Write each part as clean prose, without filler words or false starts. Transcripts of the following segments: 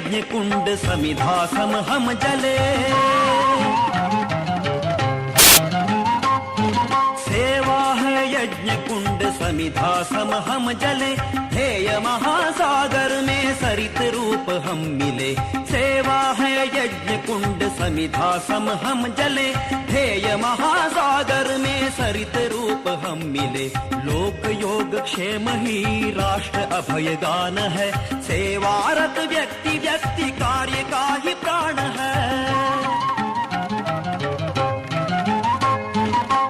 यज्ञ कुंड समिधा सम हम जले। सेवा है यज्ञ कुंड समिधा सम हम जले, ध्येय महासागर में सरित रूप हम मिले। सेवा है यज्ञ कुंड समिधा सम हम जले, ध्येय महासागर में सरित रूप हम मिले। लोक योग क्षेम ही राष्ट्र अभय गान है, सेवारत व्यक्ति व्यक्ति कार्य का ही प्राण है।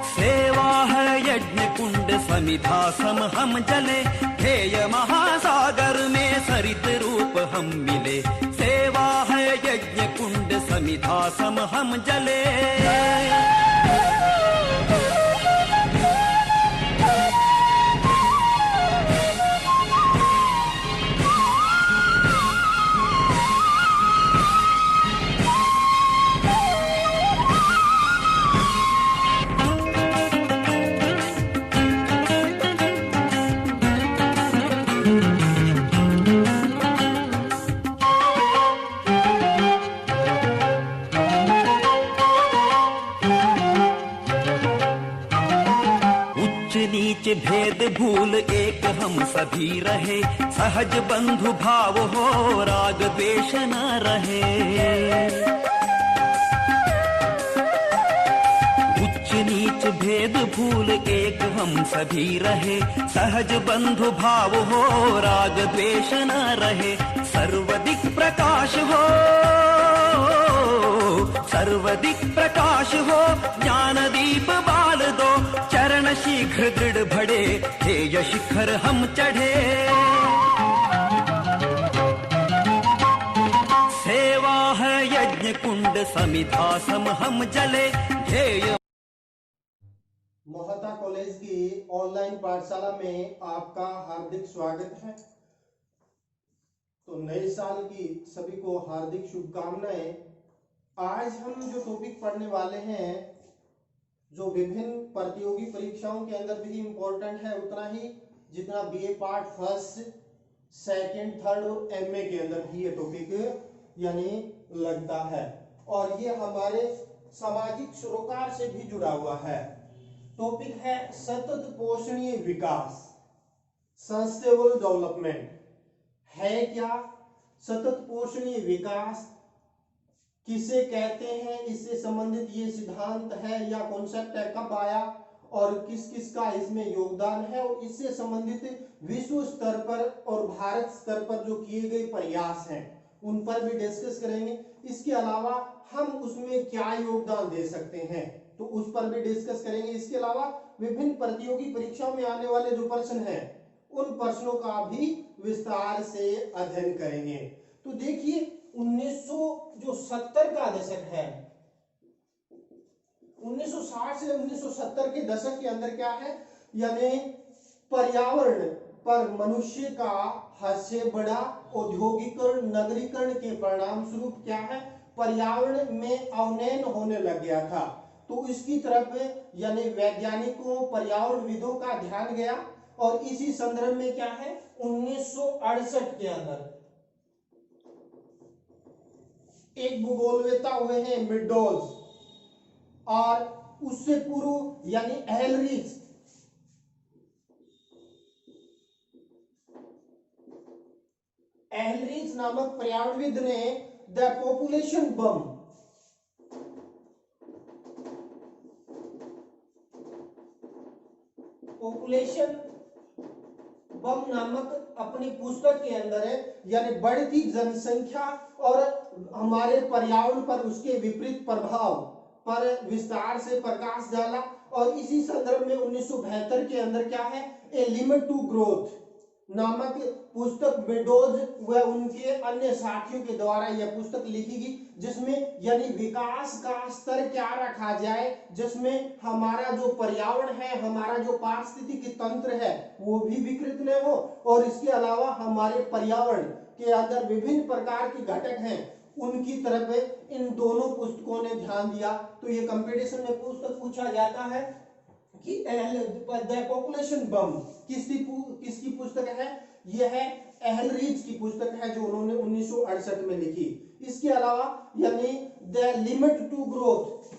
सेवा है यज्ञ कुंड समिधा सम हम जले, ध्येय महासागर में सरित रूप हम मिले। सेवा है यज्ञ कुंड समिधा सम हम जले। नीच भेद भूल एक हम सभी रहे, सहज बंधु भाव हो राग द्वेष न रहे। उच्च नीच भेद भूल एक हम सभी रहे, सहज बंधु भाव हो राग द्वेष न रहे। सर्वदिक प्रकाश हो, सर्वदिक प्रकाश हो, ज्ञान दीप बाल दो। चरण शीघ्र दृढ़ बढ़े, ध्येय शिखर हम चढ़े। सेवा है यज्ञ कुंड समिधा सम हम जले, ध्येय। मोहता कॉलेज की ऑनलाइन पाठशाला में आपका हार्दिक स्वागत है। तो नए साल की सभी को हार्दिक शुभकामनाएं। आज हम जो टॉपिक पढ़ने वाले हैं, जो विभिन्न प्रतियोगी परीक्षाओं के अंदर भी इम्पोर्टेंट है उतना ही जितना BA part first, second, third और एमए के अंदर भी ये टॉपिक यानी लगता है। और ये हमारे सामाजिक सरोकार से भी जुड़ा हुआ है। टॉपिक है सतत पोषणीय विकास, सस्टेनेबल डेवलपमेंट। है क्या सतत पोषणीय विकास, किसे कहते हैं, इससे संबंधित ये सिद्धांत है या कॉन्सेप्ट है, कब आया और किस किस का इसमें योगदान है, और इससे संबंधित विश्व स्तर पर और भारत स्तर पर जो किए गए प्रयास हैं उन पर भी डिस्कस करेंगे। इसके अलावा हम उसमें क्या योगदान दे सकते हैं तो उस पर भी डिस्कस करेंगे। इसके अलावा विभिन्न प्रतियोगी परीक्षाओं में आने वाले जो प्रश्न हैं उन प्रश्नों का भी विस्तार से अध्ययन करेंगे। तो देखिए 1970 का दशक है, 1960 से 1970 के दशक के अंदर क्या है, यानी पर्यावरण पर मनुष्य का हद से बड़ा औद्योगिकरण, नगरीकरण के परिणाम स्वरूप क्या है, पर्यावरण में अवनयन होने लग गया था। तो इसकी तरफ यानी वैज्ञानिकों, पर्यावरणविदों का ध्यान गया। और इसी संदर्भ में क्या है 1968 के अंदर एक भूगोलवेत्ता हुए हैं मिडोज, और उससे पूर्व यानी एहलरीच नामक पर्यावरणविद ने द पॉपुलेशन बम नामक अपनी पुस्तक के अंदर है, यानी बढ़ती जनसंख्या और हमारे पर्यावरण पर उसके विपरीत प्रभाव पर विस्तार से प्रकाश डाला। और इसी संदर्भ में 1972 के अंदर क्या है, ए लिमिट टू ग्रोथ नामक पुस्तक मेडोज व उनके अन्य साथियों के द्वारा यह पुस्तक लिखी गई, जिसमें यानी विकास का स्तर क्या रखा जाए, जिसमें हमारा जो पर्यावरण है, हमारा जो पारिस्थितिकी तंत्र है वो भी विकृत न हो, और इसके अलावा हमारे पर्यावरण के अंदर विभिन्न प्रकार के घटक हैं उनकी तरफ इन दोनों पुस्तकों ने ध्यान दिया। तो ये कंपटीशन में पुस्तक पूछा जाता है कि द पॉपुलेशन बम किसकी पुस्तक है? यह है एहलरीज की पुस्तक है जो उन्होंने 1968 में लिखी। इसके अलावा यानी the limit to growth,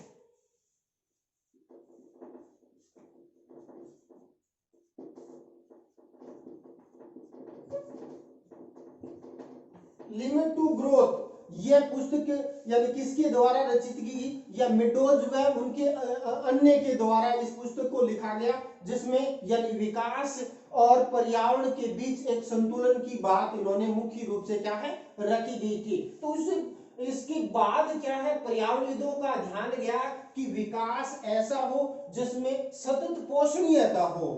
limit to growth यह पुस्तक यानी किसके द्वारा रचित की गई? या मेडोज व उनके अन्य के द्वारा इस पुस्तक को लिखा गया, जिसमें यानी विकास और पर्यावरण के बीच एक संतुलन की बात इन्होंने मुख्य रूप से क्या है रखी गई थी। तो इसके बाद क्या है, पर्यावरणविदों का ध्यान गया कि विकास ऐसा हो जिसमें सतत पोषणीयता हो,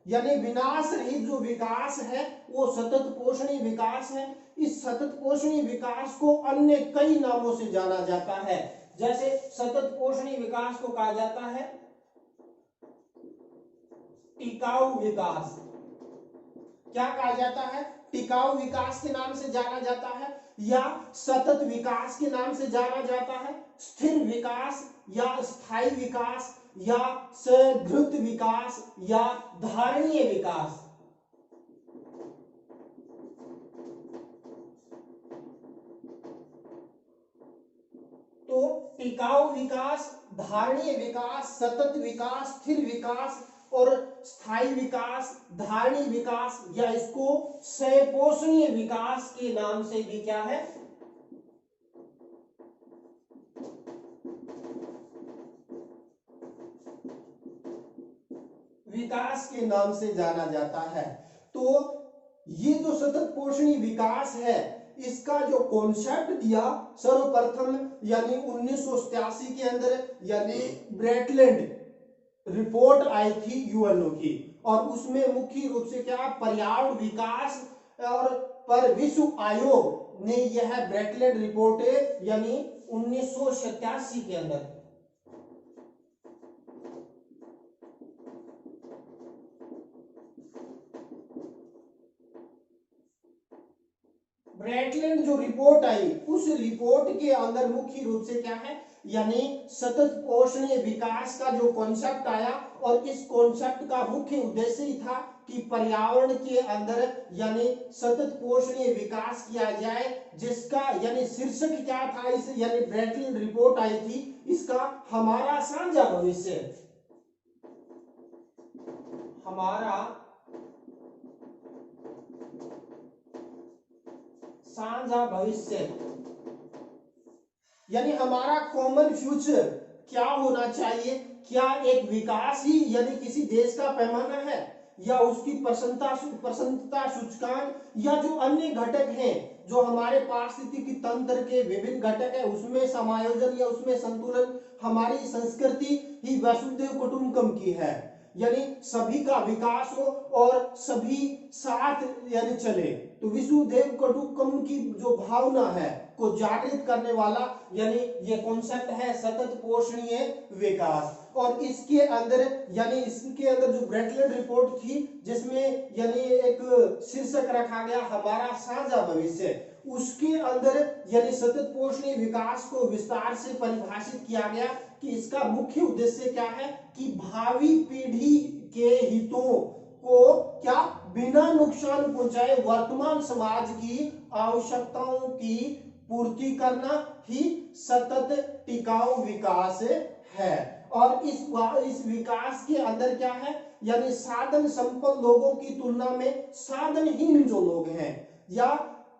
यानी विनाश रहित जो विकास है वो सतत पोषणीय विकास है। इस सतत पोषणीय विकास को अन्य कई नामों से जाना जाता है, जैसे सतत पोषणीय विकास को कहा जाता है टिकाऊ विकास। क्या कहा जाता है? टिकाऊ विकास के नाम से जाना जाता है, या सतत विकास के नाम से जाना जाता है, स्थिर विकास या स्थायी विकास या सुदृढ़ विकास या धारणीय विकास। तो टिकाऊ विकास, धारणीय विकास, सतत विकास, स्थिर विकास और स्थायी विकास, धारणीय विकास या इसको सपोषणीय विकास के नाम से भी क्या है विकास के नाम से जाना जाता है। तो ये जो सतत पोषणीय विकास है इसका जो कॉन्सेप्ट दिया सर्वप्रथम यानी 1987 के अंदर यानी ब्रेटलैंड रिपोर्ट आई थी यूएनओ की, और उसमें मुख्य रूप से क्या पर्यावरण विकास और पर विश्व आयोग ने यह ब्रेटलैंड रिपोर्ट यानी 1987 के अंदर ब्रेटलैंड जो रिपोर्ट आई उस रिपोर्ट के अंदर मुख्य रूप से क्या है यानी सतत पोषणीय विकास का जो कॉन्सेप्ट आया, और इस कॉन्सेप्ट का मुख्य उद्देश्य ही था कि पर्यावरण के अंदर यानी सतत पोषणीय विकास किया जाए, जिसका यानी शीर्षक क्या था इस यानी ब्रेटलैंड रिपोर्ट आई थी इसका हमारा साझा भविष्य, हमारा साझा भविष्य, यानी हमारा कॉमन फ्यूचर क्या होना चाहिए। क्या एक विकास ही यानी किसी देश का पैमाना है, या उसकी प्रसन्नता सूचकांक, या जो अन्य घटक हैं जो हमारे पारिस्थितिकी तंत्र के विभिन्न घटक है उसमें समायोजन या उसमें संतुलन। हमारी संस्कृति ही वसुधैव कुटुंबकम की है, यानी सभी का विकास हो और सभी साथ यानी चले। तो वसुधैव कुटुंबकम की जो भावना है को जागृत करने वाला यानी ये कॉन्सेप्ट है सतत पोषणीय विकास। और इसके अंदर यानी इसके अंदर जो ब्रेटलैंड रिपोर्ट थी जिसमें यानी एक शीर्षक रखा गया हमारा साझा भविष्य, उसके अंदर यानी सतत पोषणीय विकास को विस्तार से परिभाषित किया गया कि इसका मुख्य उद्देश्य क्या है कि भावी पीढ़ी के हितों को क्या बिना नुकसान पहुंचाए वर्तमान समाज की आवश्यकताओं की पूर्ति करना ही सतत टिकाऊ विकास है। और इस विकास के अंदर क्या है यानी साधन संपन्न लोगों की तुलना में साधनहीन जो लोग हैं या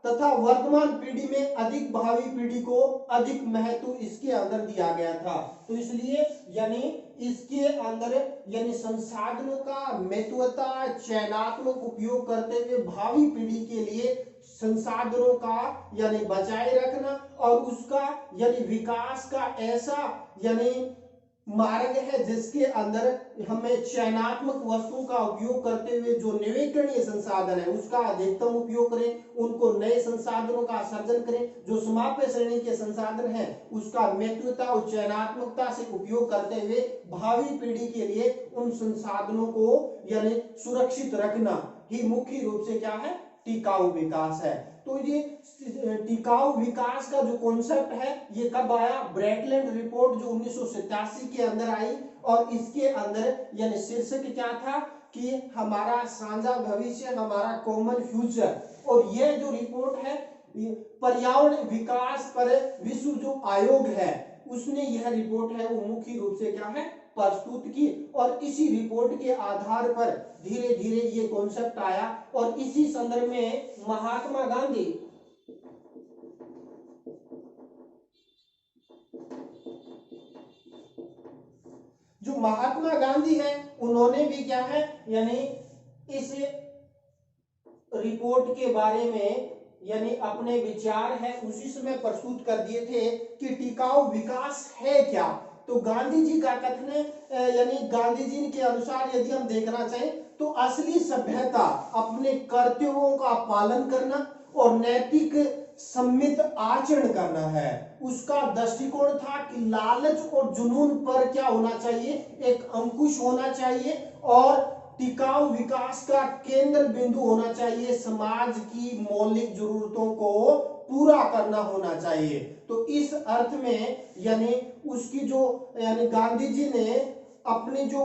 तथा वर्तमान पीढ़ी में अधिक भावी पीढ़ी को अधिक महत्व इसके अंदर दिया गया था। तो इसलिए यानी इसके अंदर यानी संसाधनों का महत्वता चयनात्मक उपयोग करते हुए भावी पीढ़ी के लिए संसाधनों का यानी बचाए रखना और उसका यानी विकास का ऐसा यानी मार्ग है जिसके अंदर हमें चयनात्मक वस्तुओं का उपयोग करते हुए जो नवीकरणीय संसाधन है उसका अधिकतम उपयोग करें, उनको नए संसाधनों का सर्जन करें, जो समाप्य श्रेणी के संसाधन है उसका महत्वता और चयनात्मकता से उपयोग करते हुए भावी पीढ़ी के लिए उन संसाधनों को यानी सुरक्षित रखना ही मुख्य रूप से क्या है टिकाऊ विकास है। तो ये टिकाऊ विकास का जो कॉन्सेप्ट है ये कब आया? ब्रेटलैंड रिपोर्ट जो 1987 के अंदर आई और इसके अंदर यानी शीर्षक क्या था कि हमारा साझा भविष्य, हमारा कॉमन फ्यूचर। और ये जो रिपोर्ट है पर्यावरण विकास पर विश्व जो आयोग है उसने यह रिपोर्ट है वो मुख्य रूप से क्या है प्रस्तुत की। और इसी रिपोर्ट के आधार पर धीरे धीरे ये कॉन्सेप्ट आया। और इसी संदर्भ में महात्मा गांधी जो महात्मा गांधी है उन्होंने भी क्या है यानी इस रिपोर्ट के बारे में यानी अपने विचार है उसी समय प्रस्तुत कर दिए थे कि टिकाऊ विकास है क्या। तो गांधी जी का कथन है यानी गांधी जी के अनुसार यदि हम देखना चाहें तो असली सभ्यता अपने कर्तव्यों का पालन करना और नैतिक सम्मित आचरण करना है। उसका दृष्टिकोण था कि लालच और जुनून पर क्या होना चाहिए, एक अंकुश होना चाहिए और टिकाऊ विकास का केंद्र बिंदु होना चाहिए, समाज की मौलिक जरूरतों को पूरा करना होना चाहिए। तो इस अर्थ में यानी उसकी जो यानी गांधी जी ने अपने जो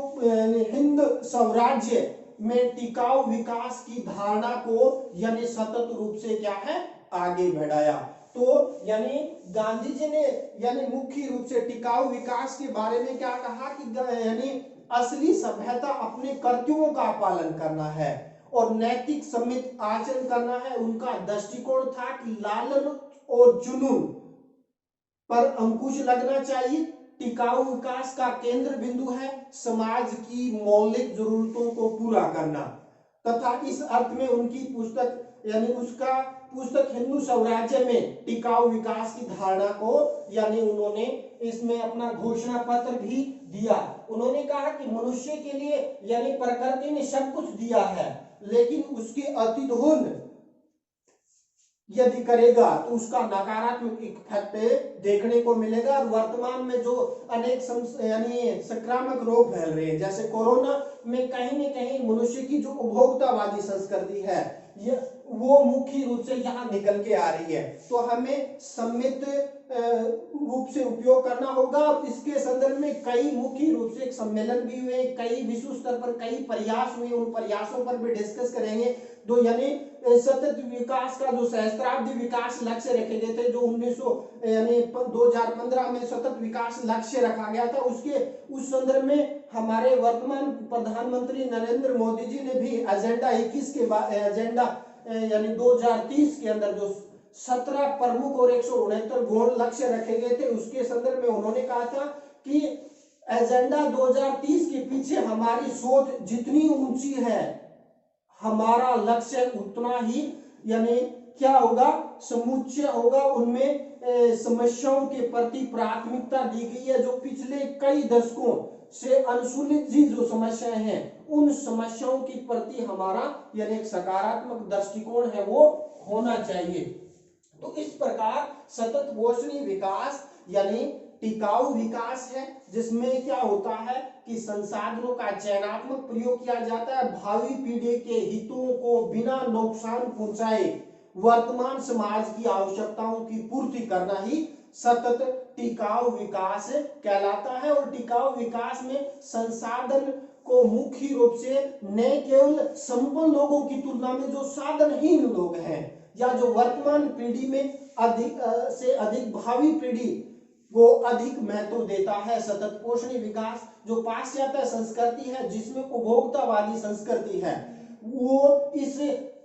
हिंद स्वराज्य में टिकाऊ विकास की धारणा को यानी सतत रूप से क्या है आगे बढ़ाया। तो यानी गांधी जी ने यानी मुख्य रूप से टिकाऊ विकास के बारे में क्या कहा कि यानी असली सभ्यता अपने कर्तव्यों का पालन करना है और नैतिक सम्मित आचरण करना है। उनका दृष्टिकोण था कि लालन और जुनून पर अंकुश लगना चाहिए, टिकाऊ विकास का केंद्र बिंदु है समाज की मौलिक जरूरतों को पूरा करना। तथा इस अर्थ में उनकी पुस्तक यानी उसका पुस्तक हिंदू स्वराज्य में टिकाऊ विकास की धारणा को यानी उन्होंने इसमें अपना घोषणा पत्र भी दिया। उन्होंने कहा कि मनुष्य के लिए यानी प्रकृति ने सब कुछ दिया है लेकिन उसके अतिदोहन यदि करेगा तो उसका नकारात्मक इफेक्ट देखने को मिलेगा। और वर्तमान में जो अनेक यानी संक्रामक रोग फैल रहे हैं जैसे कोरोना में कहीं न कहीं मनुष्य की जो उपभोक्तावादी संस्कृति है ये वो मुख्य रूप से यहाँ निकल के आ रही है। तो हमें सम्मित रूप से उपयोग करना होगा। और इसके संदर्भ में कई मुख्य रूप से एक सम्मेलन भी हुए, कई विश्व स्तर पर कई प्रयास हुए, उन प्रयासों पर भी डिस्कस करेंगे। तो यानी सतत विकास का जो सहस्त्राब्दी विकास लक्ष्य रखे गए थे जो 2015 में सतत विकास लक्ष्य रखा गया था उसके उस संदर्भ में हमारे वर्तमान प्रधानमंत्री नरेंद्र मोदी जी ने भी एजेंडा 21 के एजेंडा यानी 2030 के अंदर जो 17 प्रमुख और 169 गौण लक्ष्य रखे गए थे उसके संदर्भ में उन्होंने कहा था कि एजेंडा 2030 के पीछे हमारी सोच जितनी ऊंची है हमारा लक्ष्य उतना ही यानी क्या होगा समुच्चय होगा। उनमें समस्याओं के प्रति प्राथमिकता दी गई है जो पिछले कई दशकों से अनसुलझी जो समस्याएं हैं उन समस्याओं के प्रति हमारा यानी एक सकारात्मक दृष्टिकोण है वो होना चाहिए। तो इस प्रकार सतत पोषणीय विकास यानी टिकाऊ विकास है जिसमें क्या होता है कि संसाधनों का चयनात्मक प्रयोग किया जाता है, भावी पीढ़ी के हितों को बिना नुकसान पहुंचाए वर्तमान समाज की आवश्यकताओं की पूर्ति करना ही सतत टिकाऊ विकास कहलाता है। और टिकाऊ विकास में संसाधन को मुख्य रूप से न केवल संपन्न लोगों की तुलना में जो साधनहीन लोग हैं या जो वर्तमान पीढ़ी में अधिक से अधिक भावी पीढ़ी को अधिक महत्व देता है। सतत पोषणीय विकास जो पाश्चात्य संस्कृति है जिसमें उपभोक्तावादी संस्कृति है वो इस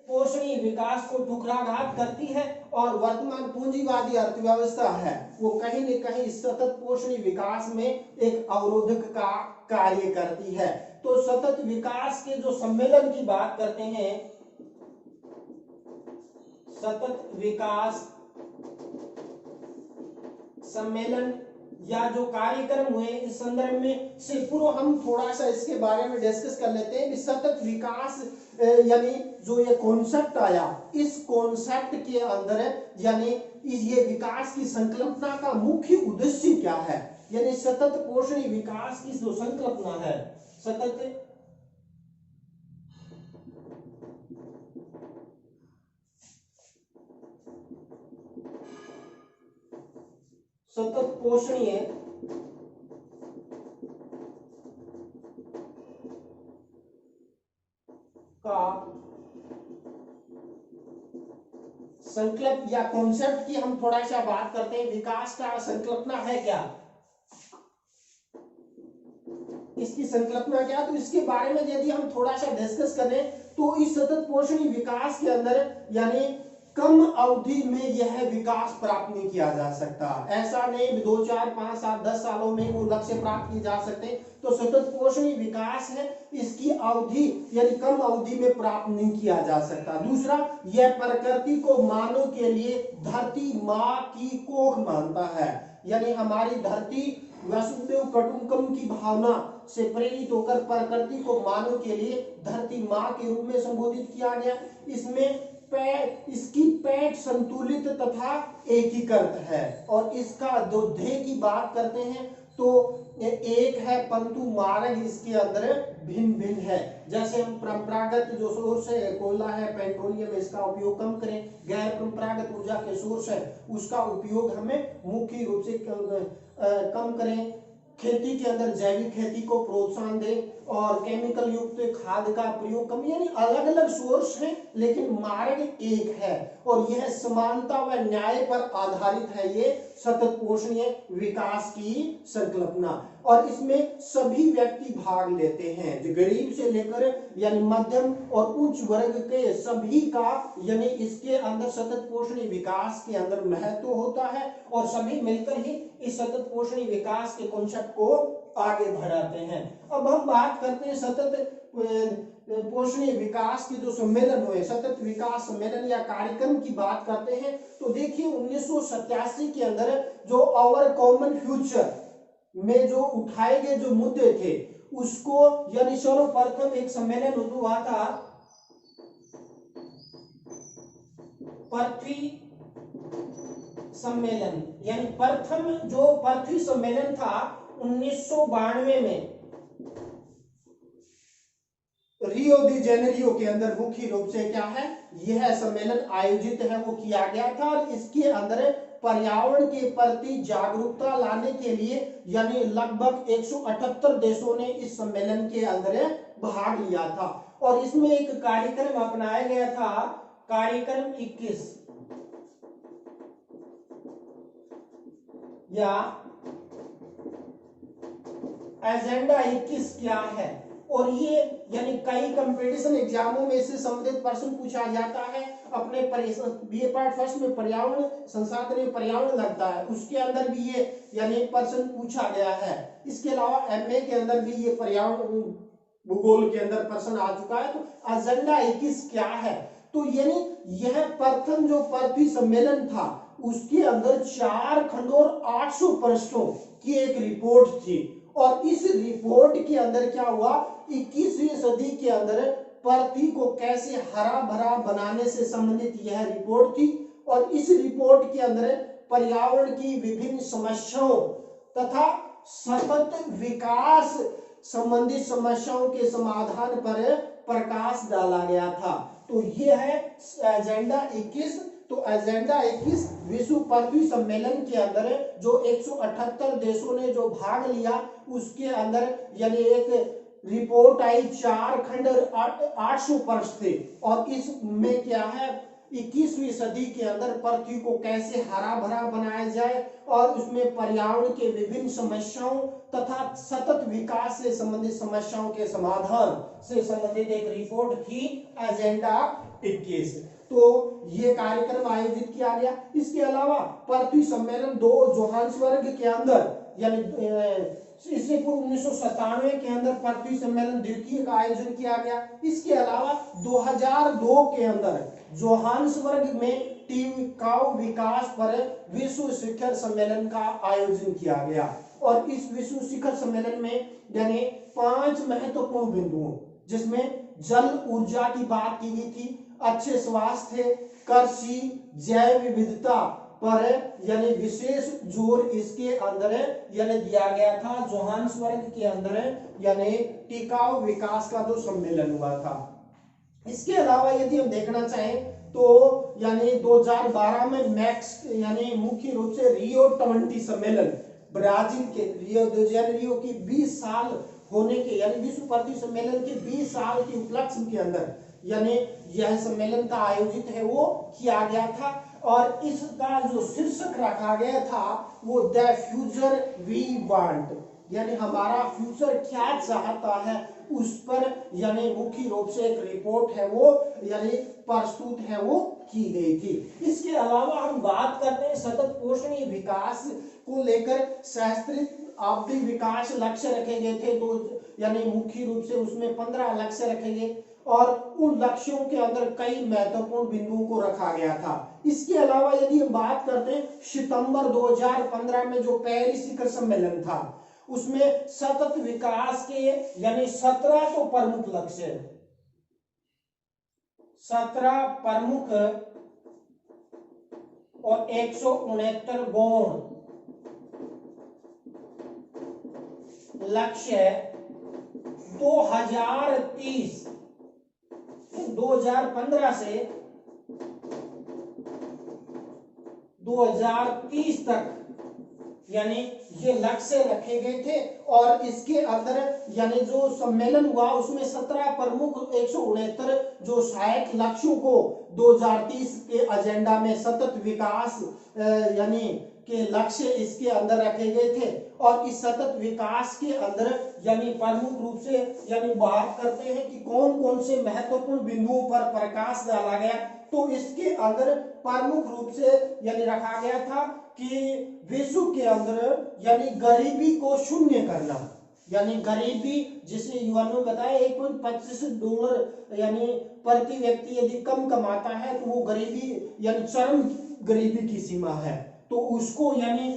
पोषणीय विकास को टुकड़ाघात करती है और वर्तमान पूंजीवादी अर्थव्यवस्था है वो कहीं न कहीं सतत पोषणीय विकास में एक अवरोधक का कार्य करती है। तो सतत विकास के जो सम्मेलन की बात करते हैं सतत विकास सम्मेलन या जो कार्यक्रम हुए इस संदर्भ में से पूर्व हम थोड़ा सा इसके बारे में डिस्कस कर लेते हैं कि सतत विकास यानी जो ये कॉन्सेप्ट आया इस कॉन्सेप्ट के अंदर यानी ये विकास की संकल्पना का मुख्य उद्देश्य क्या है यानी सतत पोषणीय विकास की जो संकल्पना है सतत पोषणीय का संकल्प या कॉन्सेप्ट की हम थोड़ा सा बात करते हैं। विकास का संकल्पना है क्या, इसकी संकल्पना क्या, तो इसके बारे में यदि हम थोड़ा सा डिस्कस करें तो इस सतत पोषणीय विकास के अंदर यानी कम अवधि में यह विकास प्राप्त नहीं किया जा सकता। ऐसा नहीं 2 4 5 7 10 सालों में वो लक्ष्य प्राप्त किए जा सकते। तो सतत पोषणीय विकास है, इसकी अवधि यानी कम अवधि में प्राप्त नहीं किया जा सकता। दूसरा, यह प्रकृति को मानव के लिए धरती माँ की कोख मानता है, यानी हमारी धरती वसुदेव कुटुंबकम की भावना से प्रेरित होकर प्रकृति को मानव के लिए धरती माँ के रूप में संबोधित किया गया। इसमें इसकी पैठ संतुलित तथा एकीकृत है, और इसका जो ध्येय की बात करते हैं तो एक है परंतु मार्ग इसके अंदर भिन्न भिन्न है। जैसे हम परंपरागत जो सोर्स है कोयला है, पेट्रोलियम, इसका उपयोग कम करें, गैर परंपरागत ऊर्जा के सोर्स है उसका उपयोग हमें मुख्य रूप से कम करें। खेती के अंदर जैविक खेती को प्रोत्साहन दें और केमिकल युक्त खाद का प्रयोग कम, यानी अलग अलग सोर्स हैं लेकिन मार्ग एक है, और यह समानता व न्याय पर आधारित है ये सतत पोषणीय विकास की संकल्पना। और इसमें सभी व्यक्ति भाग लेते हैं, जो गरीब से लेकर यानी मध्यम और उच्च वर्ग के सभी का यानी इसके अंदर सतत पोषणीय विकास के अंदर महत्व होता है, और सभी मिलकर ही इस सतत पोषणीय विकास के कॉन्सेप्ट को आगे बढ़ाते हैं। अब हम बात करते हैं सतत पोषणीय विकास की जो सम्मेलन हुए, सतत विकास सम्मेलन या कार्यक्रम की बात करते हैं तो देखिए 1987 के अंदर जो आवर कॉमन फ्यूचर में जो उठाए गए जो मुद्दे थे उसको यानी सर्वप्रथम एक सम्मेलन हुआ था पृथ्वी सम्मेलन, यानी प्रथम जो पृथ्वी सम्मेलन था 1992 में रियो दी जेनेरियो के अंदर मुख्य रूप से क्या है यह सम्मेलन आयोजित है वो किया गया था, और इसके अंदर पर्यावरण के प्रति जागरूकता लाने के लिए यानी लगभग 178 देशों ने इस सम्मेलन के अंदर भाग लिया था, और इसमें एक कार्यक्रम अपनाया गया था, कार्यक्रम 21 या एजेंडा 21 क्या है। और ये यानी कई कंपटीशन एग्जामों में इससे संबंधित प्रश्न पूछा जाता है। अपने बीए पार्ट फर्स्ट में पर्यावरण संसाधन में पर्यावरण लगता है, उसके अंदर भी ये यानी प्रश्न पूछा गया है। इसके अलावा एमए के अंदर भी ये पर्यावरण भूगोल के अंदर प्रश्न आ चुका है। तो एजेंडा 21 क्या है, तो यानी यह प्रथम जो पृथ्वी सम्मेलन था उसके अंदर 4 खंडों और 800 पृष्ठों की एक रिपोर्ट थी, और इस रिपोर्ट के अंदर क्या हुआ 21वीं सदी के अंदर पृथ्वी को कैसे हरा भरा बनाने से संबंधित यह रिपोर्ट थी, और इस रिपोर्ट के अंदर पर्यावरण की विभिन्न समस्याओं तथा सतत विकास संबंधित समस्याओं के समाधान पर प्रकाश डाला गया था। तो यह है एजेंडा 21। तो एजेंडा 21 विश्व पृथ्वी सम्मेलन के अंदर जो 178 देशों ने जो भाग लिया उसके अंदर यानी एक रिपोर्ट आई, 4 खंड 800 पृष्ठ थे, और इसमें क्या है 21वीं सदी के अंदर पृथ्वी को कैसे हरा भरा बनाया जाए, और उसमें पर्यावरण के विभिन्न समस्याओं तथा सतत विकास से संबंधित समस्याओं के समाधान से संबंधित एक रिपोर्ट थी एजेंडा 21। तो ये कार्यक्रम आयोजित किया गया। इसके अलावा पृथ्वी सम्मेलन 2 जोहान्सबर्ग के अंदर यानी इससे पूर्व 1997 के अंदर पृथ्वी सम्मेलन द्वितीय का आयोजन किया गया। इसके अलावा 2002 के अंदर जोहान्सबर्ग में टिकाऊ विकास पर विश्व शिखर सम्मेलन का आयोजन किया गया, और इस विश्व शिखर सम्मेलन में यानी 5 महत्वपूर्ण बिंदुओं जिसमें जल ऊर्जा की बात की गई थी, अच्छे स्वास्थ्य, कृषि, जैव विविधता पर यानी विशेष जोर इसके अंदर यानी दिया गया था। जोहान्सबर्ग के अंदर यानी टिकाऊ विकास का जो सम्मेलन हुआ था। इसके अलावा यदि हम देखना चाहें तो यानी 2012 में मैक्स यानी मुख्य रूप से रियो 20 सम्मेलन ब्राजील के रियो दी जेनेरियो की 20 साल होने के यानी विश्व पृथ्वी सम्मेलन के 20 साल के उपलक्ष्य के अंदर यानी यह सम्मेलन का आयोजित है वो किया गया था। और इसका जो शीर्षक रखा गया था वो द फ्यूचर वी वांट, यानी हमारा फ्यूचर क्या चाहता है उस पर यानी मुख्य रूप से एक रिपोर्ट है वो यानी प्रस्तुत है वो की गई थी। इसके अलावा हम बात करते हैं सतत पोषणीय विकास को लेकर सहस्त्रित आवधि विकास लक्ष्य रखे गए थे, तो यानी मुख्य रूप से उसमें 15 लक्ष्य रखे गए और उन लक्ष्यों के अंदर कई महत्वपूर्ण बिंदुओं को रखा गया था। इसके अलावा यदि हम बात करते हैं सितंबर 2015 में जो पेरिस शिखर सम्मेलन था उसमें सतत विकास के यानी 17 तो प्रमुख लक्ष्य, 17 प्रमुख और 169 गौण लक्ष्य 2015 से 2030 तक यानी ये लक्ष्य रखे गए थे। और इसके अंदर यानी जो सम्मेलन हुआ उसमें 17 प्रमुख 169 जो सहायक लक्ष्यों को 2030 के एजेंडा में सतत विकास यानी के लक्ष्य इसके अंदर रखे गए थे। और इस सतत विकास के अंदर यानी प्रमुख रूप से यानी बात करते हैं कि कौन कौन से महत्वपूर्ण बिंदुओं पर प्रकाश डाला गया, तो इसके अंदर प्रमुख रूप से यानी रखा गया था कि विश्व के अंदर यानी गरीबी को शून्य करना, यानी गरीबी जिसे यूएनओ बताया $1.25 यानी प्रति व्यक्ति यदि कम कमाता है तो वो गरीबी यानी चरम गरीबी की सीमा है, तो उसको यानी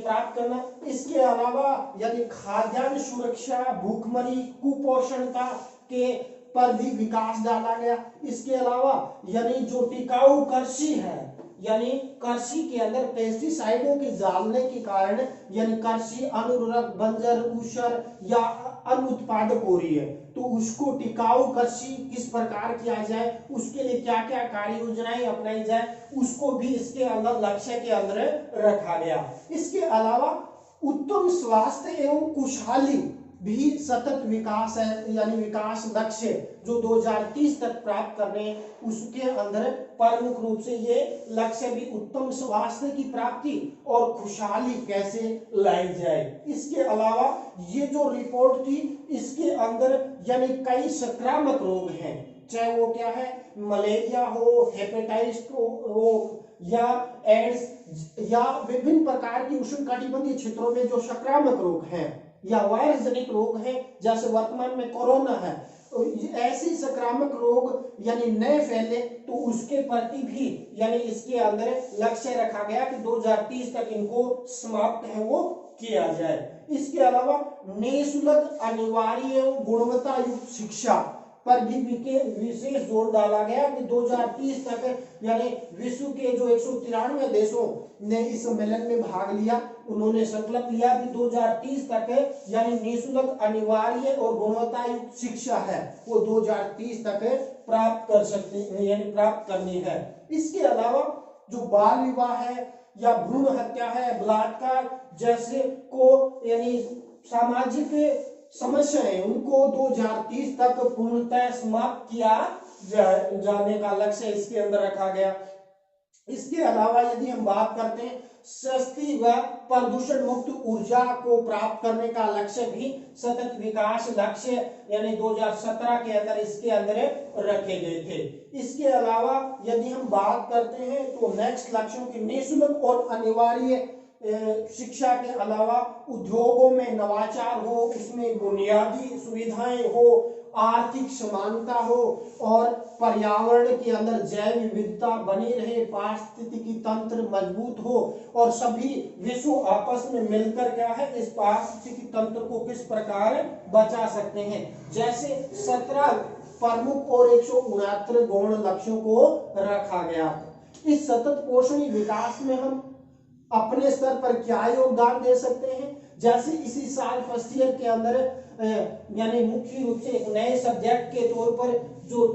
प्राप्त करना। इसके अलावा यानी खाद्यान्न सुरक्षा, भूखमरी, कुपोषणता के पर भी विकास डाला गया। इसके अलावा यानी जो टिकाऊ कृषि है, यानी कृषि के अंदर पेस्टिसाइडों के डालने के कारण यानी कृषि अनुर्वरक, बंजर, ऊसर या अनुत्पादक हो रही है, तो उसको टिकाऊ कृषि किस प्रकार किया जाए, उसके लिए क्या क्या कार्य योजनाएं अपनाई जाए, उसको भी इसके अंदर लक्ष्य के अंदर रखा गया। इसके अलावा उत्तम स्वास्थ्य एवं खुशहाली भी सतत विकास है, यानी विकास लक्ष्य जो 2030 तक प्राप्त करने उसके अंदर प्रमुख रूप से ये लक्ष्य भी उत्तम स्वास्थ्य की प्राप्ति और खुशहाली कैसे लाई जाए। इसके अलावा ये जो रिपोर्ट थी इसके अंदर यानी कई संक्रामक रोग हैं, चाहे वो क्या है, मलेरिया हो, हेपेटाइटिस हो या एड्स या विभिन्न प्रकार की उष्णकटिबंधीय क्षेत्रों में जो संक्रामक रोग हैं या वायरस जनित रोग है, जैसे वर्तमान में कोरोना है, तो ऐसी संक्रामक रोग यानी नए फैले तो उसके प्रति भी यानी इसके अंदर लक्ष्य रखा गया कि 2030 तक इनको समाप्त है वो किया जाए। इसके अलावा निःशुल्क अनिवार्य एवं गुणवत्ता युक्त शिक्षा पर भी विशेष जोर डाला गया कि 2030 तक यानी विश्व के जो 193 देशों ने इस सम्मेलन में भाग लिया, उन्होंने संकल्प लिया कि 2030 तक यानी निःशुल्क अनिवार्य और गुणवत्ता युक्त शिक्षा है वो 2030 तक प्राप्त कर सकते हैं यानी प्राप्त करनी है। इसके अलावा जो बाल विवाह है या भ्रूण हत्या है, बलात्कार जैसे को यानी सामाजिक समस्याएं उनको 2030 तक पूर्णतः समाप्त किया जाने का लक्ष्य इसके अंदर रखा गया। इसके अलावा यदि हम बात करते हैं सस्ती व प्रदूषण मुक्त ऊर्जा को प्राप्त करने का लक्ष्य भी सतत विकास लक्ष्य यानी 2017 के अंदर इसके अंदर रखे गए थे। इसके अलावा यदि हम बात करते हैं तो नेक्स्ट लक्ष्यों की निःशुल्क और अनिवार्य शिक्षा के अलावा उद्योगों में नवाचार हो, उसमें बुनियादी सुविधाएं हो, आर्थिक समानता हो और पर्यावरण के अंदर जैव विविधता बनी रहे, पारिस्थितिकी तंत्र मजबूत हो और सभी विश्व आपस में मिलकर क्या है इस पारिस्थितिकी तंत्र को किस प्रकार बचा सकते हैं। जैसे 17 प्रमुख और 169 गौण लक्ष्यों को रखा गया। इस सतत पोषणीय विकास में हम अपने स्तर पर क्या योगदान दे सकते हैं, जैसे इसी साल फर्स्ट ईयर के अंदर यानी मुख्य रूप से एक नए सब्जेक्ट के तौर पर जो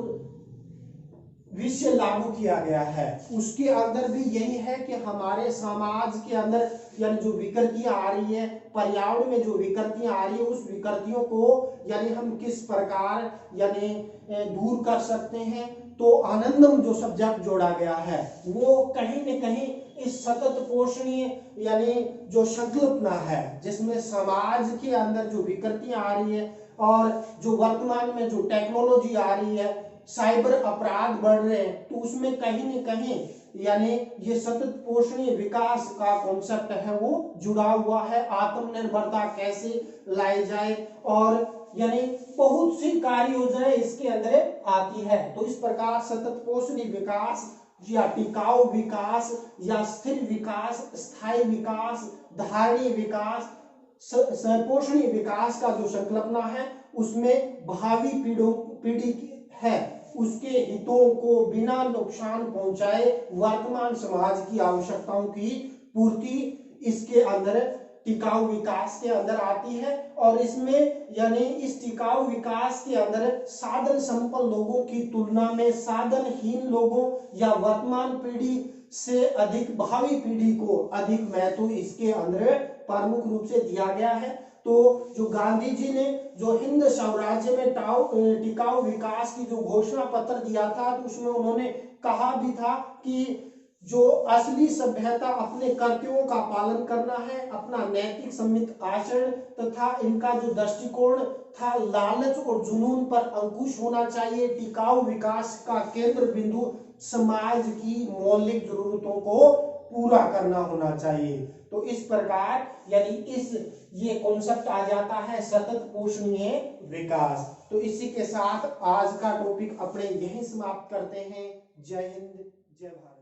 विषय लागू किया गया है। उसके अंदर भी यही है कि हमारे समाज के अंदर यानी जो विकृतियां आ रही है, पर्यावरण में जो विकृतियां आ रही है, उस विकृतियों को यानी हम किस प्रकार यानी दूर कर सकते हैं। तो आनंदम जो सब्जेक्ट जोड़ा गया है वो कहीं न कहीं इस सतत पोषणीय यानी जो संकल्पना है, जिसमें समाज के अंदर जो विकृतियां आ रही है और जो वर्तमान में जो टेक्नोलॉजी आ रही है, साइबर अपराध बढ़ रहे हैं, तो उसमें कहीं न कहीं यानी ये सतत पोषणीय विकास का कॉन्सेप्ट है वो जुड़ा हुआ है। आत्मनिर्भरता कैसे लाई जाए और यानी बहुत सी कार्य योजनाएं इसके अंदर आती है। तो इस प्रकार सतत पोषणीय विकास या टिकाऊ विकास या स्थिर विकास, स्थायी विकास, धारणीय विकास, संपोषणीय विकास का जो संकल्पना है उसमें भावी पीढ़ी है उसके हितों को बिना नुकसान पहुंचाए वर्तमान समाज की आवश्यकताओं की पूर्ति इसके अंदर टिकाऊ विकास के अंदर आती है। और इसमें यानी इस टिकाऊ विकास के अंदर साधन संपन्न लोगों की तुलना में साधनहीन लोगों या वर्तमान पीढ़ी से अधिक भावी पीढ़ी को अधिक महत्व इसके अंदर प्रमुख रूप से दिया गया है। तो जो गांधी जी ने जो हिंद स्वराज्य में टिकाऊ विकास की जो घोषणा पत्र दिया था, तो उसमें उन्होंने कहा भी था कि जो असली सभ्यता अपने कर्तव्यों का पालन करना है, अपना नैतिक सम्मित आचरण तथा इनका जो दृष्टिकोण था लालच और जुनून पर अंकुश होना चाहिए। टिकाऊ विकास का केंद्र बिंदु समाज की मौलिक जरूरतों को पूरा करना होना चाहिए। तो इस प्रकार यानी इस ये कॉन्सेप्ट आ जाता है सतत पोषणीय विकास। तो इसी के साथ आज का टॉपिक अपने यहीं समाप्त करते हैं। जय हिंद, जय भारत।